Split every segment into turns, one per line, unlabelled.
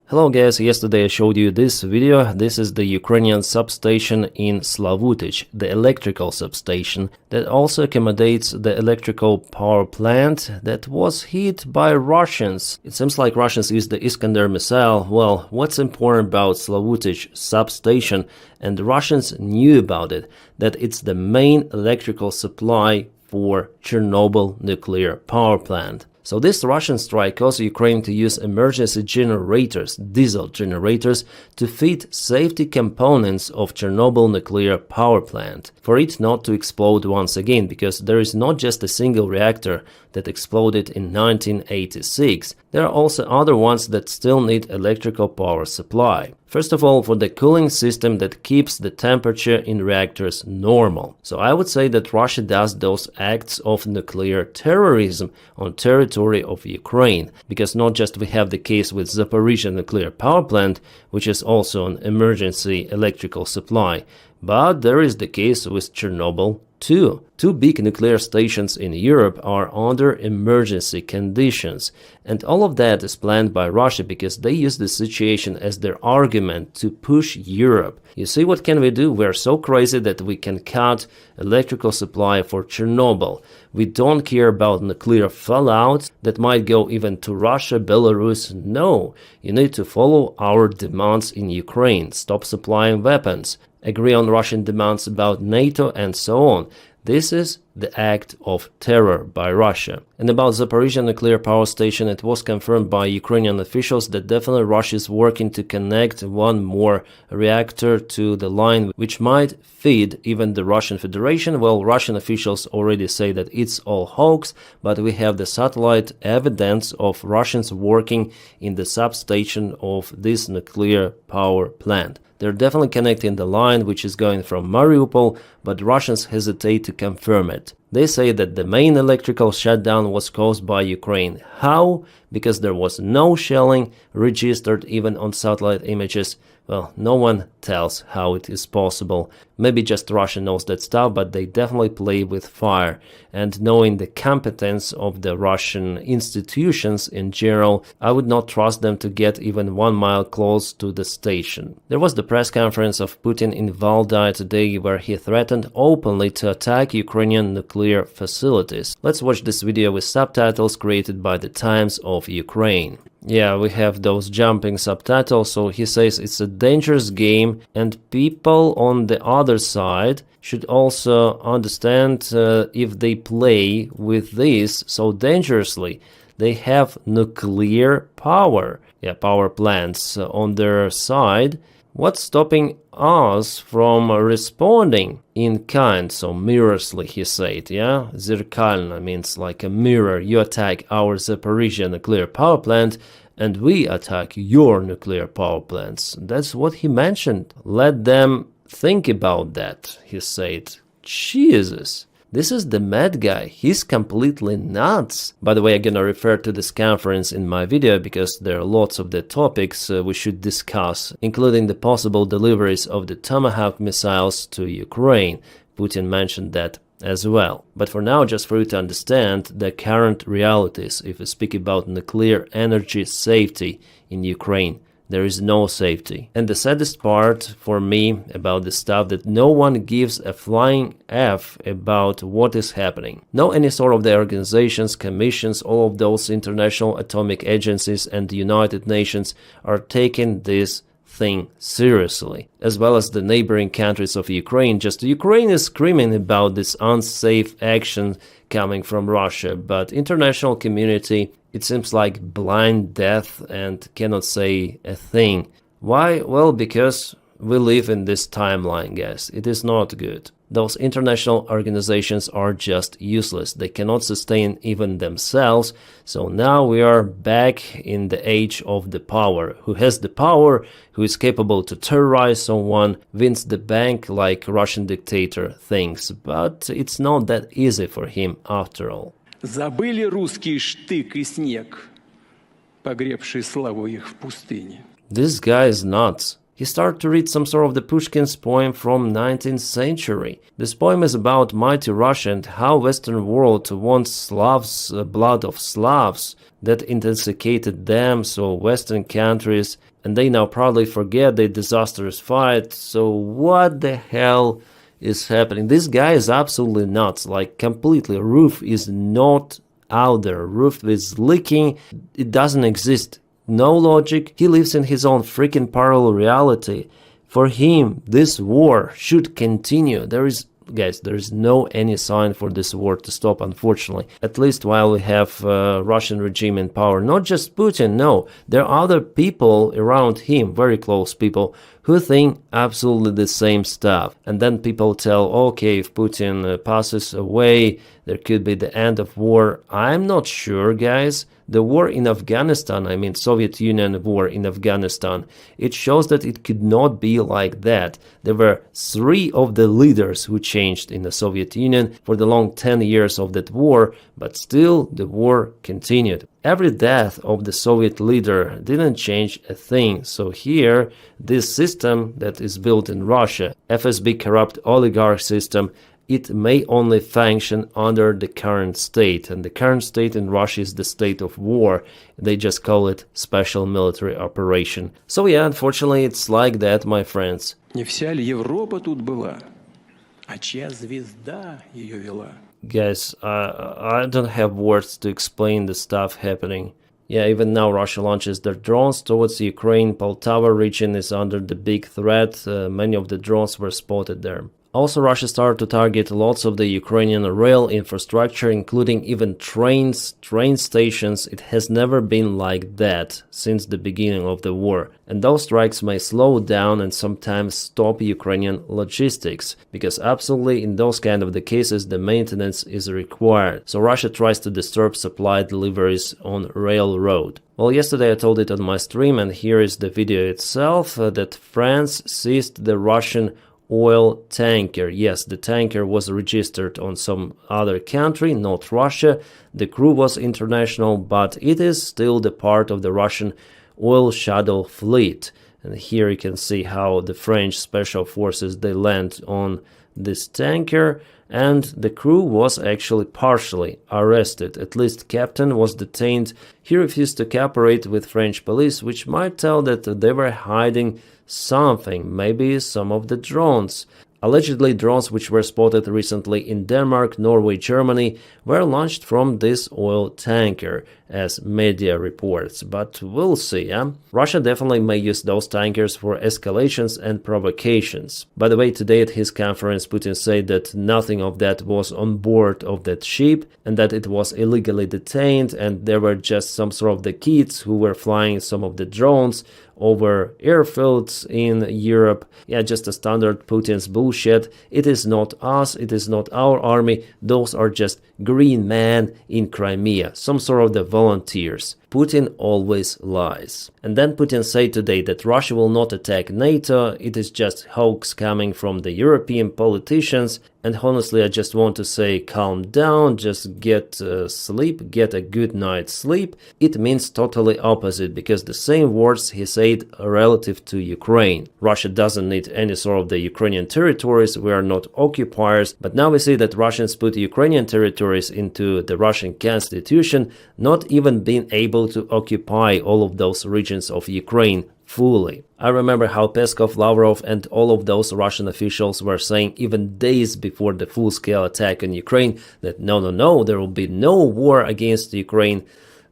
Hello guys, yesterday I showed you this video. This is the Ukrainian substation in Slavutich, the electrical substation that also accommodates the electrical power plant that was hit by Russians. It seems like Russians used the Iskander missile. Well, what's important about Slavutich substation, and the Russians knew about it, that it's the main electrical supply for Chernobyl nuclear power plant. So this Russian strike caused Ukraine to use emergency generators, diesel generators, to feed safety components of Chernobyl nuclear power plant, for it not to explode once again, because there is not just a single reactor that exploded in 1986. There are also other ones that still need electrical power supply. First of all, for the cooling system that keeps the temperature in reactors normal. So I would say that Russia does those acts of nuclear terrorism on territory of Ukraine, because not just we have the case with Zaporizhzhia nuclear power plant, which is also an emergency electrical supply, but there is the case with Chernobyl too. Two big nuclear stations in Europe are under emergency conditions, and all of that is planned by Russia because they use the situation as their argument to push Europe. You see, what can we do? We are so crazy that we can cut electrical supply for Chernobyl. We don't care about nuclear fallout that might go even to Russia, Belarus. No, you need to follow our demands in Ukraine, stop supplying weapons, agree on Russian demands about NATO, and so on. This is the act of terror by Russia. And about Zaporizhzhia nuclear power station, it was confirmed by Ukrainian officials that definitely Russia is working to connect one more reactor to the line, which might feed even the Russian Federation. Well, Russian officials already say that it's all hoax, but we have the satellite evidence of Russians working in the substation of this nuclear power plant. They're definitely connecting the line which is going from Mariupol, but Russians hesitate to confirm it. They say that the main electrical shutdown was caused by Ukraine. How? Because there was no shelling registered even on satellite images. Well, no one tells how it is possible. Maybe just Russia knows that stuff, but they definitely play with fire. And knowing the competence of the Russian institutions in general, I would not trust them to get even 1 mile close to the station. There was the press conference of Putin in Valdai today where he threatened openly to attack Ukrainian nuclear facilities. Let's watch this video with subtitles created by the Times of Ukraine. Yeah, we have those jumping subtitles, so he says it's a dangerous game and people on the other side should also understand if they play with this so dangerously. They have nuclear power, power plants on their side. What's stopping us from responding in kind? So mirrorsly, he said, Zerkalno means like a mirror. You attack our Zaporizhzhia nuclear power plant and we attack your nuclear power plants. That's what he mentioned. Let them think about that, he said. Jesus. This is the mad guy. He's completely nuts. By the way, I'm gonna refer to this conference in my video because there are lots of the topics we should discuss, including the possible deliveries of the Tomahawk missiles to Ukraine. Putin mentioned that as well. But for now, just for you to understand the current realities, if we speak about nuclear energy safety in Ukraine, there is no safety. And the saddest part for me about this stuff that no one gives a flying F about what is happening. No any sort of the organizations, commissions, all of those international atomic agencies and the United Nations are taking this thing seriously, as well as the neighboring countries of Ukraine. Just Ukraine is screaming about this unsafe action coming from Russia, but international community, it seems like blind death and cannot say a thing. Why? Well, because we live in this timeline, guys. It is not good. Those international organizations are just useless. They cannot sustain even themselves. So now we are back in the age of the power. Who has the power, who is capable to terrorize someone, wins the bank like Russian dictator thinks. But it's not that easy for him after all.
Забыли русский штык и снег, погребший славу их в пустыне.
This guy is nuts. he started to read some sort of the Pushkin's poem from 19th century. This poem is about mighty Russia and how Western world wants Slavs, blood of Slavs, that intoxicated them, so Western countries, and they now proudly forget their disastrous fight. So what the hell is happening? This guy is absolutely nuts, like completely. Roof is not out there. Roof is leaking. It doesn't exist. No logic. He lives in his own freaking parallel reality. For him, this war should continue. There is no any sign for this war to stop, unfortunately. At least while we have Russian regime in power. Not just Putin, no. There are other people around him, very close people, who think absolutely the same stuff. And then people tell, okay, if Putin passes away, there could be the end of war. I'm not sure, guys. The war in Afghanistan, I mean Soviet Union war in Afghanistan, it shows that it could not be like that. There were 3 of the leaders who changed in the Soviet Union for the long 10 years of that war, but still the war continued. Every death of the Soviet leader didn't change a thing. So here, this system that is built in Russia, FSB corrupt oligarch system, it may only function under the current state. And the current state in Russia is the state of war. They just call it special military operation. So yeah, unfortunately, it's like that, my friends.
Не вся ли Европа тут была? А чья звезда ее вела?
Guys, I don't have words to explain the stuff happening. Yeah, even now Russia launches their drones towards Ukraine. Poltava region is under the big threat. Many of the drones were spotted there. Also, Russia started to target lots of the Ukrainian rail infrastructure, including even trains, train stations. It has never been like that since the beginning of the war. And those strikes may slow down and sometimes stop Ukrainian logistics, because absolutely in those kind of the cases the maintenance is required. So Russia tries to disturb supply deliveries on railroad. Well, yesterday I told it on my stream, and here is the video itself, that France seized the Russian oil tanker. Yes, the tanker was registered on some other country, not Russia. The crew was international, but it is still the part of the Russian oil shadow fleet. And here you can see how the French special forces, they land on this tanker, and the crew was actually partially arrested. At least captain was detained. He refused to cooperate with French police, which might tell that they were hiding something, maybe some of the drones. Allegedly, drones which were spotted recently in Denmark, Norway, Germany were launched from this oil tanker, as media reports. But we'll see, yeah? Russia definitely may use those tankers for escalations and provocations. By the way, today at his conference, Putin said that nothing of that was on board of that ship and that it was illegally detained, and there were just some sort of the kids who were flying some of the drones over airfields in Europe. Yeah, just a standard Putin's bullshit. It is not us, it is not our army, those are just green men in Crimea, some sort of the volunteers. Putin always lies. And then Putin said today that Russia will not attack NATO, it is just hoax coming from the European politicians. And honestly, I just want to say, calm down, just get sleep, get a good night's sleep. It means totally opposite, because the same words he said relative to Ukraine. Russia doesn't need any sort of the Ukrainian territories, we are not occupiers, but now we see that Russians put Ukrainian territories into the Russian constitution, not even being able to occupy all of those regions of Ukraine fully. I remember how Peskov, Lavrov and all of those Russian officials were saying even days before the full-scale attack on Ukraine that no, there will be no war against Ukraine.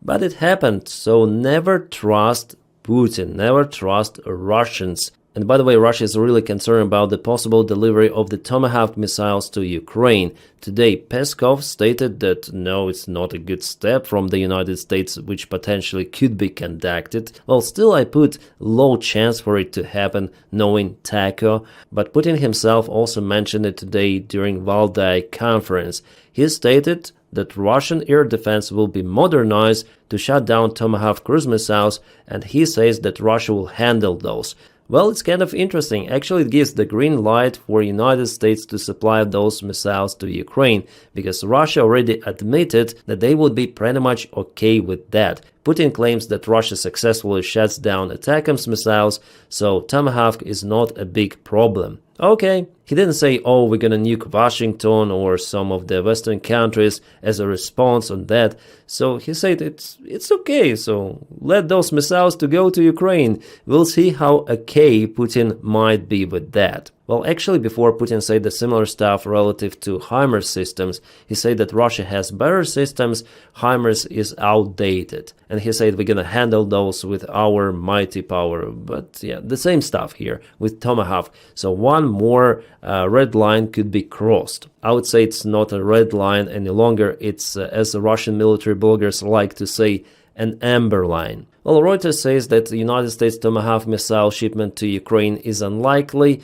But it happened, so never trust Putin, never trust Russians. And by the way, Russia is really concerned about the possible delivery of the Tomahawk missiles to Ukraine. Today, Peskov stated that no, it's not a good step from the United States, which potentially could be conducted. Well, still I put low chance for it to happen, knowing Taco. But Putin himself also mentioned it today during Valdai conference. He stated that Russian air defense will be modernized to shut down Tomahawk cruise missiles, and he says that Russia will handle those. Well, it's kind of interesting. Actually, it gives the green light for United States to supply those missiles to Ukraine, because Russia already admitted that they would be pretty much okay with that. Putin claims that Russia successfully shuts down ATACMS missiles, so Tomahawk is not a big problem. Okay, he didn't say, oh, we're gonna nuke Washington or some of the Western countries as a response on that. So he said it's okay, so let those missiles to go to Ukraine. We'll see how okay Putin might be with that. Well, actually, before Putin said the similar stuff relative to HIMARS systems, he said that Russia has better systems, HIMARS is outdated. And he said we're gonna handle those with our mighty power. But yeah, the same stuff here with Tomahawk. So one more red line could be crossed. I would say it's not a red line any longer. It's, as the Russian military bloggers like to say, an amber line. Well, Reuters says that the United States Tomahawk missile shipment to Ukraine is unlikely.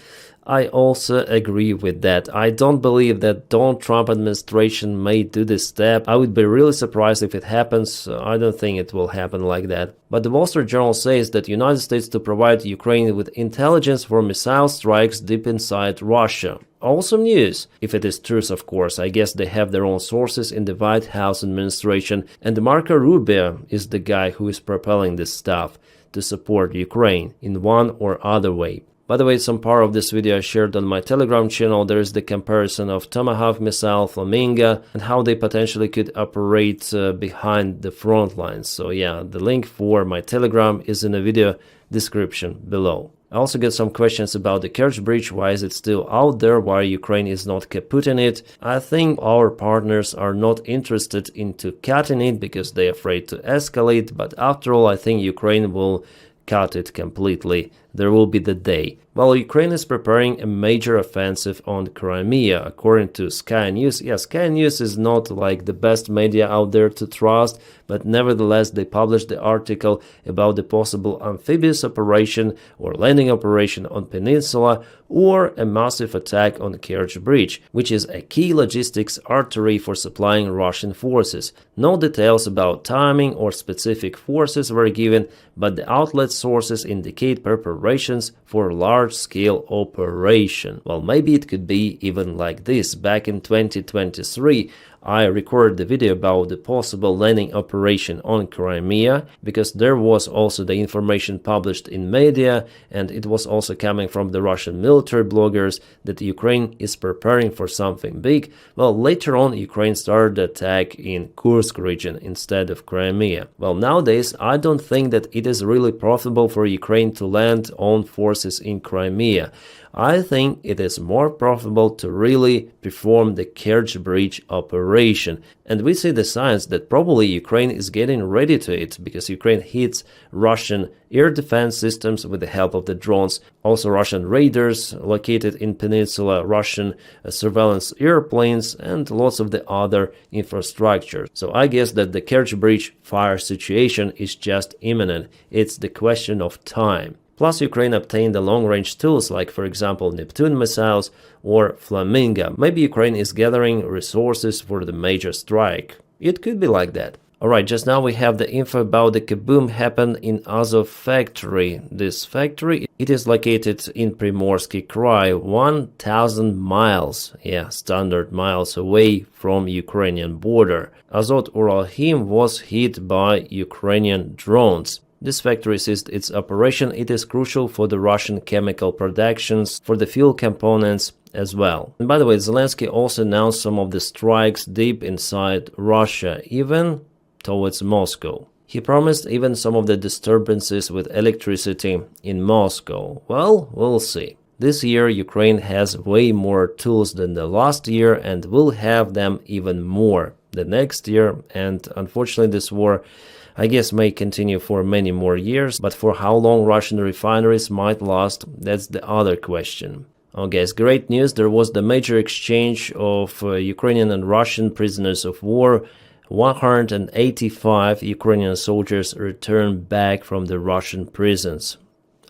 I also agree with that. I don't believe that Donald Trump administration may do this step. I would be really surprised if it happens. I don't think it will happen like that. But the Wall Street Journal says that the United States to provide Ukraine with intelligence for missile strikes deep inside Russia. Awesome news. If it is true, of course. I guess they have their own sources in the White House administration, and Marco Rubio is the guy who is propelling this stuff to support Ukraine in one or other way. By the way, some part of this video I shared on my Telegram channel. There is the comparison of Tomahawk missile, Flamingo, and how they potentially could operate behind the front lines. So yeah, the link for my Telegram is in the video description below. I also get some questions about the Kerch Bridge. Why is it still out there? Why Ukraine is not kaputting it? I think our partners are not interested into cutting it because they're afraid to escalate. But after all, I think Ukraine will cut it completely. There will be the day. While Ukraine is preparing a major offensive on Crimea, according to Sky News. Yeah, Sky News is not like the best media out there to trust, but nevertheless they published the article about the possible amphibious operation or landing operation on peninsula or a massive attack on Kerch Bridge, which is a key logistics artery for supplying Russian forces. No details about timing or specific forces were given, but the outlet sources indicate preparations for large-scale operation. Well, maybe it could be even like this. Back in 2023, I recorded the video about the possible landing operation on Crimea, because there was also the information published in media, and it was also coming from the Russian military bloggers that Ukraine is preparing for something big. Well, later on Ukraine started the attack in Kursk region instead of Crimea. Well, nowadays I don't think that it is really profitable for Ukraine to land on forces in Crimea. I think it is more profitable to really perform the Kerch Bridge operation. And we see the signs that probably Ukraine is getting ready to it, because Ukraine hits Russian air defense systems with the help of the drones, also Russian raiders located in peninsula, Russian surveillance airplanes, and lots of the other infrastructure. So I guess that the Kerch Bridge fire situation is just imminent. It's the question of time. Plus, Ukraine obtained the long-range tools like, for example, Neptune missiles or Flamingo. Maybe Ukraine is gathering resources for the major strike. It could be like that. Alright, just now we have the info about the kaboom happened in Azov factory. This factory, it is located in Primorsky Krai, 1,000 miles, standard miles away from Ukrainian border. Azot Uralhim was hit by Ukrainian drones. This factory ceased its operation. It is crucial for the Russian chemical productions, for the fuel components as well. And by the way, Zelensky also announced some of the strikes deep inside Russia, even towards Moscow. He promised even some of the disturbances with electricity in Moscow. Well, we'll see. This year, Ukraine has way more tools than the last year and will have them even more the next year. And unfortunately, this war, I guess, may continue for many more years, but for how long Russian refineries might last, that's the other question. Oh guys, great news, there was the major exchange of Ukrainian and Russian prisoners of war. 185 Ukrainian soldiers returned back from the Russian prisons.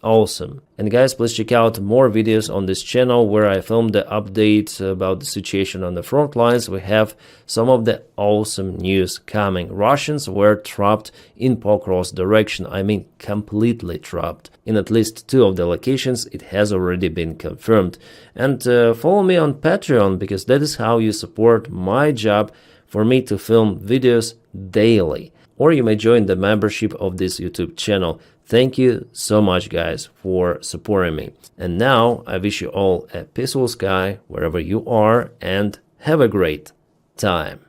Awesome. And guys, please check out more videos on this channel where I filmed the updates about the situation on the front lines. We have some of the awesome news coming. Russians were trapped in Pokrovsk direction. I mean, completely trapped. In at least 2 of the locations, it has already been confirmed. And follow me on Patreon, because that is how you support my job for me to film videos daily. or you may join the membership of this YouTube channel. Thank you so much, guys, for supporting me. And now I wish you all a peaceful sky wherever you are, and have a great time.